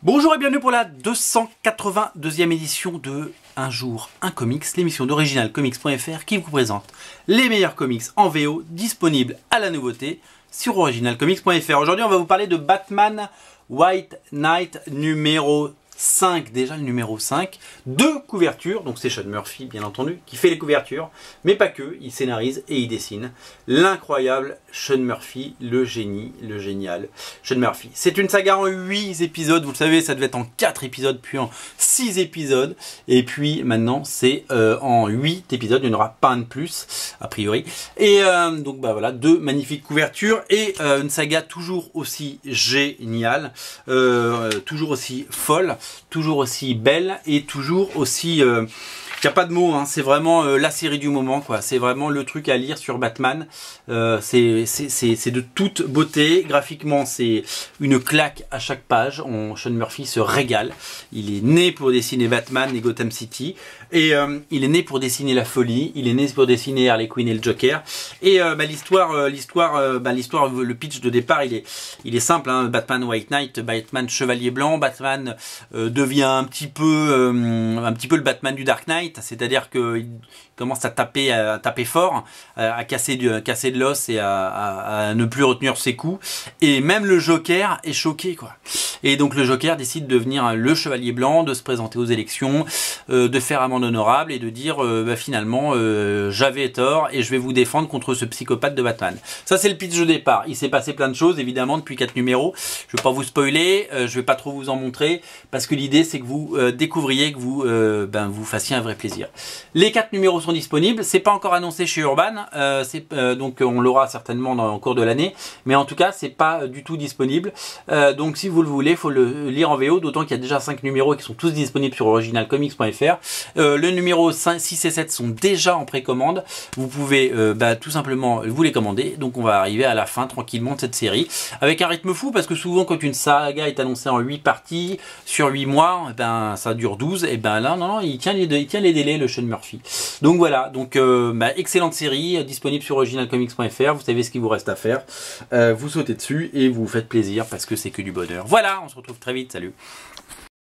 Bonjour et bienvenue pour la 282e édition de Un jour, un comics, l'émission d'originalcomics.fr qui vous présente les meilleurs comics en VO disponibles à la nouveauté sur originalcomics.fr. Aujourd'hui, on va vous parler de Batman White Knight numéro 5, déjà le numéro 5, deux couvertures, donc c'est Sean Murphy bien entendu qui fait les couvertures, mais pas que, il scénarise et il dessine. L'incroyable Sean Murphy, le génie, le génial Sean Murphy. C'est une saga en 8 épisodes, vous le savez, ça devait être en 4 épisodes, puis en 6 épisodes, et puis maintenant c'est en 8 épisodes, il n'y en aura pas un de plus, a priori. Et donc bah voilà, deux magnifiques couvertures, et une saga toujours aussi géniale, toujours aussi folle, toujours aussi belle et toujours aussi... il n'y a pas de mots, hein. C'est vraiment la série du moment, quoi. C'est vraiment le truc à lire sur Batman. C'est de toute beauté. Graphiquement, c'est une claque à chaque page. Sean Murphy se régale. Il est né pour dessiner Batman et Gotham City. Et il est né pour dessiner la folie. Il est né pour dessiner Harley Quinn et le Joker. Et le pitch de départ, il est simple, hein. Batman White Knight, Batman Chevalier Blanc. Batman devient un petit peu le Batman du Dark Knight. C'est-à-dire qu'il commence à taper fort, à casser de l'os et à ne plus retenir ses coups. Et même le Joker est choqué, quoi. Et donc le Joker décide de devenir le Chevalier Blanc, de se présenter aux élections, de faire amende honorable et de dire finalement j'avais tort et je vais vous défendre contre ce psychopathe de Batman. Ça c'est le pitch de départ. Il s'est passé plein de choses évidemment depuis 4 numéros. Je ne vais pas vous spoiler, je ne vais pas trop vous en montrer parce que l'idée c'est que vous découvriez, que vous fassiez un vrai plaisir. Les 4 numéros sont disponibles, c'est pas encore annoncé chez Urban, donc on l'aura certainement en cours de l'année, mais en tout cas c'est pas du tout disponible. Donc si vous le voulez, il faut le lire en VO, d'autant qu'il y a déjà 5 numéros qui sont tous disponibles sur originalcomics.fr. Le numéro 5, 6 et 7 sont déjà en précommande. Vous pouvez tout simplement vous les commander. Donc on va arriver à la fin tranquillement de cette série avec un rythme fou, parce que souvent quand une saga est annoncée en 8 parties sur 8 mois, ça dure 12, et là non, il tient les délais, le Sean Murphy. Donc voilà, donc excellente série disponible sur originalcomics.fr. Vous savez ce qu'il vous reste à faire, vous sautez dessus et vous vous faites plaisir parce que c'est que du bonheur. Voilà, on se retrouve très vite, salut.